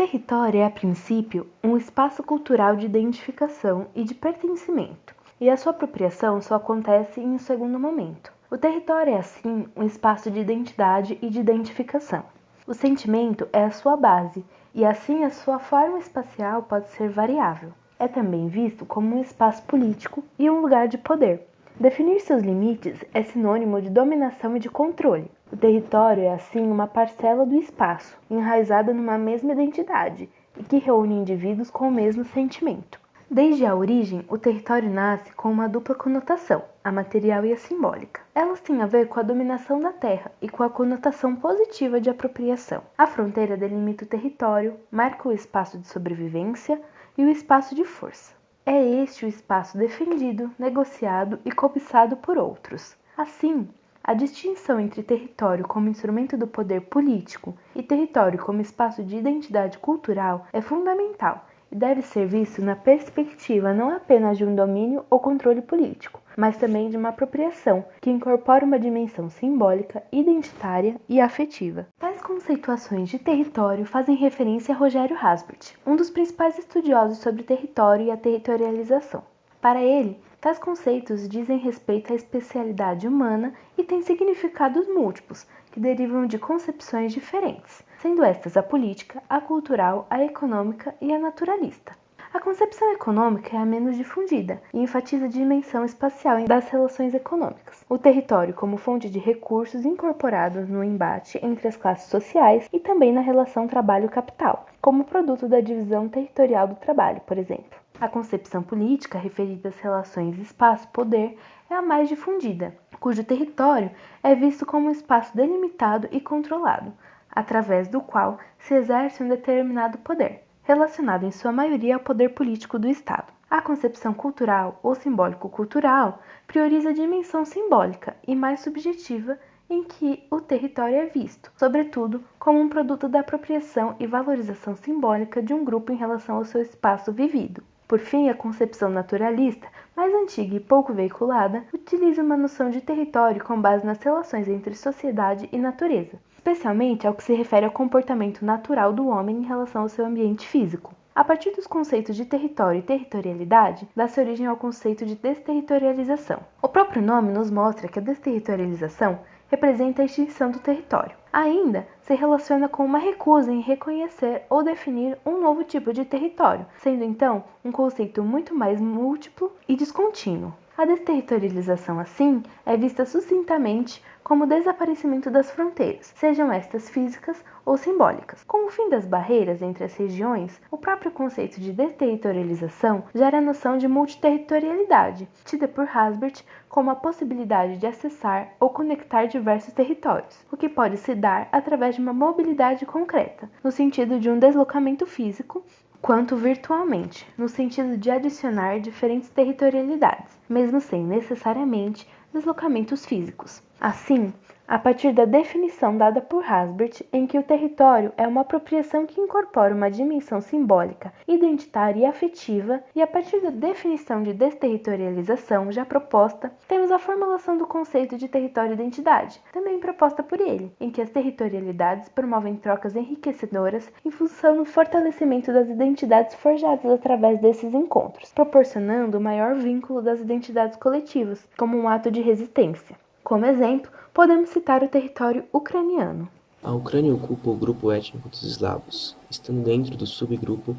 território é, a princípio, um espaço cultural de identificação e de pertencimento, e a sua apropriação só acontece em um segundo momento. O território é, assim, um espaço de identidade e de identificação. O sentimento é a sua base, e assim a sua forma espacial pode ser variável. É também visto como um espaço político e um lugar de poder. Definir seus limites é sinônimo de dominação e de controle. O território é, assim, uma parcela do espaço, enraizada numa mesma identidade e que reúne indivíduos com o mesmo sentimento. Desde a origem, o território nasce com uma dupla conotação, a material e a simbólica. Elas têm a ver com a dominação da terra e com a conotação positiva de apropriação. A fronteira delimita o território, marca o espaço de sobrevivência e o espaço de força. É este o espaço defendido, negociado e cobiçado por outros. Assim, a distinção entre território como instrumento do poder político e território como espaço de identidade cultural é fundamental e deve ser visto na perspectiva não apenas de um domínio ou controle político, mas também de uma apropriação que incorpora uma dimensão simbólica, identitária e afetiva. Tais conceituações de território fazem referência a Rogério Hasbert, um dos principais estudiosos sobre território e a territorialização. Para ele, tais conceitos dizem respeito à especialidade humana e têm significados múltiplos, que derivam de concepções diferentes, sendo estas a política, a cultural, a econômica e a naturalista. A concepção econômica é a menos difundida e enfatiza a dimensão espacial das relações econômicas. O território como fonte de recursos incorporados no embate entre as classes sociais e também na relação trabalho-capital, como produto da divisão territorial do trabalho, por exemplo. A concepção política referida às relações espaço-poder é a mais difundida, cujo território é visto como um espaço delimitado e controlado, através do qual se exerce um determinado poder, relacionado em sua maioria ao poder político do Estado. A concepção cultural ou simbólico-cultural prioriza a dimensão simbólica e mais subjetiva em que o território é visto, sobretudo, como um produto da apropriação e valorização simbólica de um grupo em relação ao seu espaço vivido. Por fim, a concepção naturalista, mais antiga e pouco veiculada, utiliza uma noção de território com base nas relações entre sociedade e natureza, especialmente ao que se refere ao comportamento natural do homem em relação ao seu ambiente físico. A partir dos conceitos de território e territorialidade, dá-se origem ao conceito de desterritorialização. O próprio nome nos mostra que a desterritorialização representa a extinção do território. Ainda se relaciona com uma recusa em reconhecer ou definir um novo tipo de território, sendo então um conceito muito mais múltiplo e descontínuo. A desterritorialização, assim, é vista sucintamente como o desaparecimento das fronteiras, sejam estas físicas ou simbólicas. Com o fim das barreiras entre as regiões, o próprio conceito de desterritorialização gera a noção de multiterritorialidade, tida por Hasbert como a possibilidade de acessar ou conectar diversos territórios, o que pode se dar através de uma mobilidade concreta, no sentido de um deslocamento físico, quanto virtualmente, no sentido de adicionar diferentes territorialidades, mesmo sem necessariamente deslocamentos físicos. Assim, a partir da definição dada por Hasbert, em que o território é uma apropriação que incorpora uma dimensão simbólica, identitária e afetiva, e a partir da definição de desterritorialização já proposta, temos a formulação do conceito de território-identidade, também proposta por ele, em que as territorialidades promovem trocas enriquecedoras em função do fortalecimento das identidades forjadas através desses encontros, proporcionando o maior vínculo das identidades coletivas, como um ato de resistência. Como exemplo, podemos citar o território ucraniano. A Ucrânia ocupa o grupo étnico dos eslavos, estando dentro do subgrupo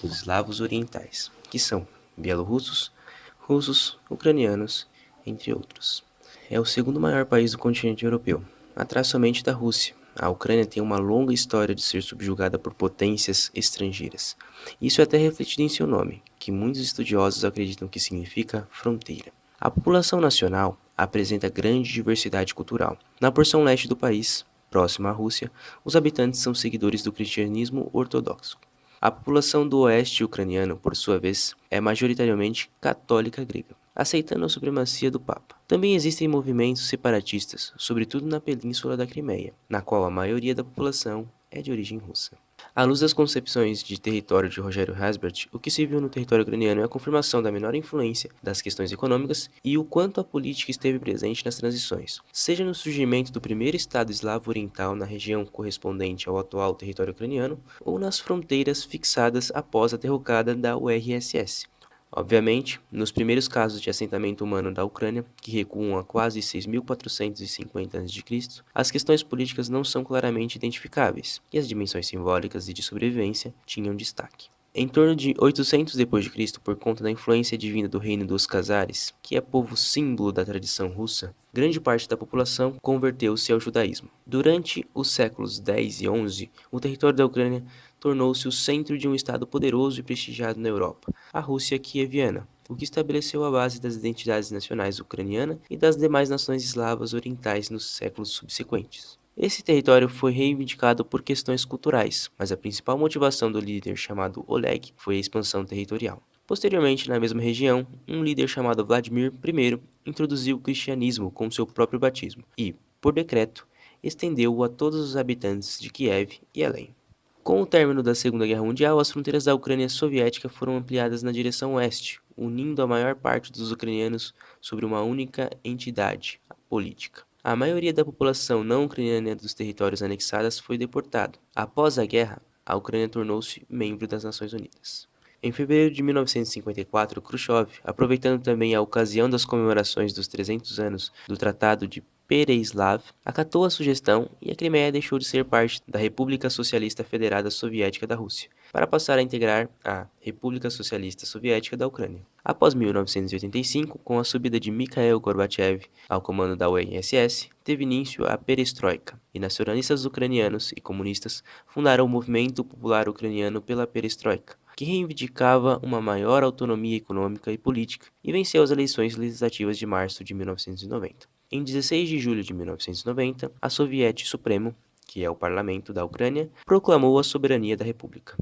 dos eslavos orientais, que são bielorrussos, russos, ucranianos, entre outros. É o segundo maior país do continente europeu, atrás somente da Rússia. A Ucrânia tem uma longa história de ser subjugada por potências estrangeiras. Isso é até refletido em seu nome, que muitos estudiosos acreditam que significa fronteira. A população nacional apresenta grande diversidade cultural. Na porção leste do país, próxima à Rússia, os habitantes são seguidores do cristianismo ortodoxo. A população do oeste ucraniano, por sua vez, é majoritariamente católica grega, aceitando a supremacia do Papa. Também existem movimentos separatistas, sobretudo na península da Crimeia, na qual a maioria da população é de origem russa. À luz das concepções de território de Rogério Hasbert, o que se viu no território ucraniano é a confirmação da menor influência das questões econômicas e o quanto a política esteve presente nas transições, seja no surgimento do primeiro Estado eslavo oriental na região correspondente ao atual território ucraniano, ou nas fronteiras fixadas após a derrocada da URSS. Obviamente, nos primeiros casos de assentamento humano da Ucrânia, que recuam a quase 6.450 a.C., as questões políticas não são claramente identificáveis, e as dimensões simbólicas e de sobrevivência tinham destaque. Em torno de 800 d.C., por conta da influência divina do reino dos Khazares, que é povo símbolo da tradição russa, grande parte da população converteu-se ao judaísmo. Durante os séculos X e XI, o território da Ucrânia tornou-se o centro de um estado poderoso e prestigiado na Europa, a Rússia Kieviana, o que estabeleceu a base das identidades nacionais ucraniana e das demais nações eslavas orientais nos séculos subsequentes. Esse território foi reivindicado por questões culturais, mas a principal motivação do líder chamado Oleg foi a expansão territorial. Posteriormente, na mesma região, um líder chamado Vladimir I introduziu o cristianismo com seu próprio batismo e, por decreto, estendeu-o a todos os habitantes de Kiev e além. Com o término da Segunda Guerra Mundial, as fronteiras da Ucrânia soviética foram ampliadas na direção oeste, unindo a maior parte dos ucranianos sobre uma única entidade política. A maioria da população não ucraniana dos territórios anexados foi deportada. Após a guerra, a Ucrânia tornou-se membro das Nações Unidas. Em fevereiro de 1954, Khrushchev, aproveitando também a ocasião das comemorações dos 300 anos do Tratado de Pereyaslav, acatou a sugestão e a Crimeia deixou de ser parte da República Socialista Federada Soviética da Rússia, para passar a integrar a República Socialista Soviética da Ucrânia. Após 1985, com a subida de Mikhail Gorbachev ao comando da URSS, teve início a Perestroika, e nacionalistas ucranianos e comunistas fundaram o Movimento Popular Ucraniano pela Perestroika, que reivindicava uma maior autonomia econômica e política, e venceu as eleições legislativas de março de 1990. Em 16 de julho de 1990, a Soviete Supremo, que é o parlamento da Ucrânia, proclamou a soberania da República.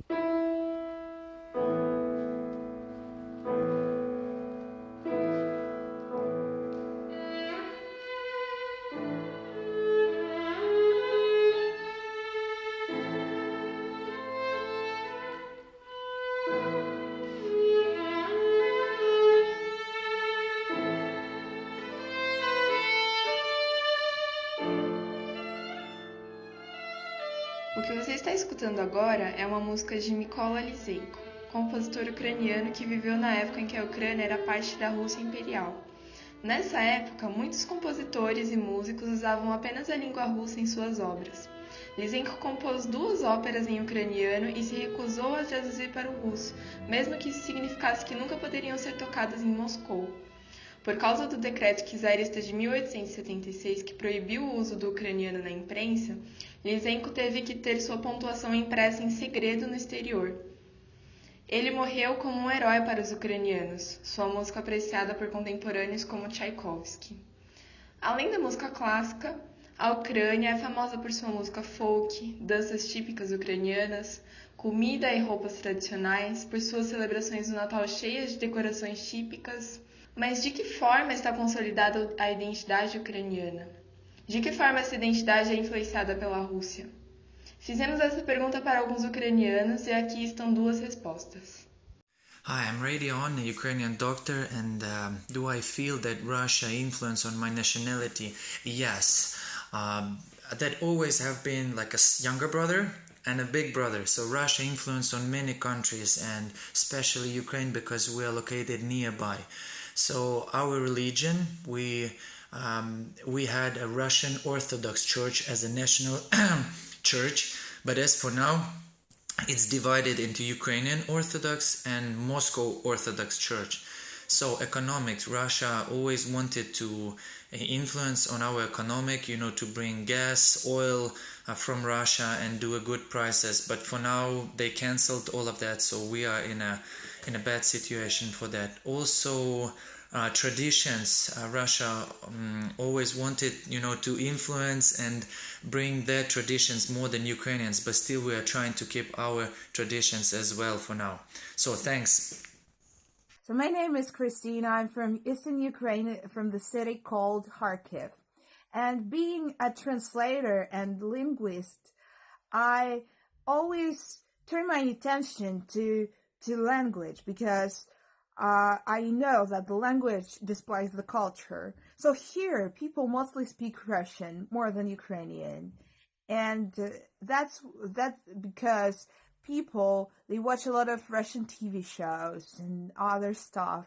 O que você está escutando agora é uma música de Mykola Lysenko, compositor ucraniano que viveu na época em que a Ucrânia era parte da Rússia Imperial. Nessa época, muitos compositores e músicos usavam apenas a língua russa em suas obras. Lysenko compôs 2 óperas em ucraniano e se recusou a traduzir para o russo, mesmo que isso significasse que nunca poderiam ser tocadas em Moscou. Por causa do decreto czarista de 1876, que proibiu o uso do ucraniano na imprensa, Lysenko teve que ter sua pontuação impressa em segredo no exterior. Ele morreu como um herói para os ucranianos, sua música apreciada por contemporâneos como Tchaikovsky. Além da música clássica, a Ucrânia é famosa por sua música folk, danças típicas ucranianas, comida e roupas tradicionais, por suas celebrações do Natal cheias de decorações típicas. Mas de que forma está consolidada a identidade ucraniana? De que forma essa identidade é influenciada pela Rússia? Fizemos essa pergunta para alguns ucranianos e aqui estão 2 respostas. Hi, I'm Radion, a Ukrainian doctor, and do I feel that Russia influence on my nationality? Yes, that always have been like a younger brother and a big brother. So Russia influence on many countries, and especially Ukraine because we are located nearby. So our religion, we had a Russian Orthodox Church as a national church, but as for now, it's divided into Ukrainian Orthodox and Moscow Orthodox Church. So economics, Russia always wanted to influence on our economic, to bring gas, oil from Russia and do a good prices. But for now, they cancelled all of that, so we are in a bad situation for that. Also, traditions. Russia always wanted, to influence and bring their traditions more than Ukrainians, but still we are trying to keep our traditions as well for now. So thanks. So my name is Christina. I'm from Eastern Ukraine, from the city called Kharkiv. And being a translator and linguist, I always turn my attention to language, because I know that the language displays the culture. So here, people mostly speak Russian more than Ukrainian. And that's because people, they watch a lot of Russian TV shows and other stuff.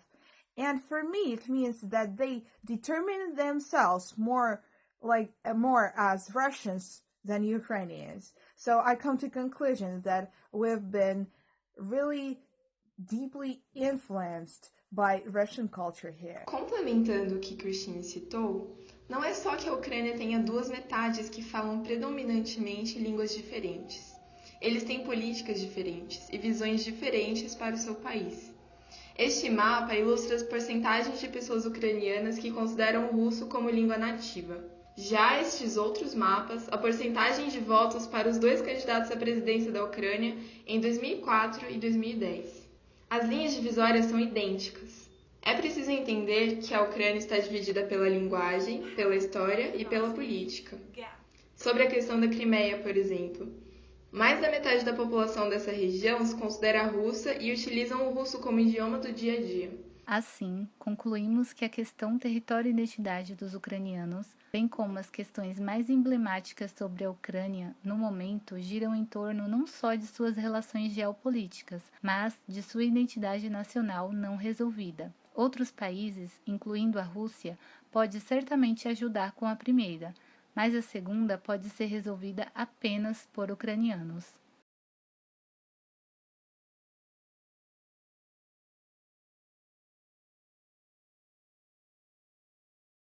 And for me, it means that they determine themselves more as Russians than Ukrainians. So I come to conclusion that we've been really deeply influenced by Russian culture here. Complementando o que Christine citou, não é só que a Ucrânia tenha duas metades que falam predominantemente línguas diferentes. Eles têm políticas diferentes e visões diferentes para o seu país. Este mapa ilustra as porcentagens de pessoas ucranianas que consideram o russo como língua nativa. Já estes outros mapas, a porcentagem de votos para os dois candidatos à presidência da Ucrânia em 2004 e 2010. As linhas divisórias são idênticas. É preciso entender que a Ucrânia está dividida pela linguagem, pela história e pela política. Sobre a questão da Crimeia, por exemplo, mais da metade da população dessa região se considera russa e utilizam o russo como idioma do dia a dia. Assim, concluímos que a questão território e identidade dos ucranianos, bem como as questões mais emblemáticas sobre a Ucrânia, no momento, giram em torno não só de suas relações geopolíticas, mas de sua identidade nacional não resolvida. Outros países, incluindo a Rússia, pode certamente ajudar com a primeira, mas a segunda pode ser resolvida apenas por ucranianos.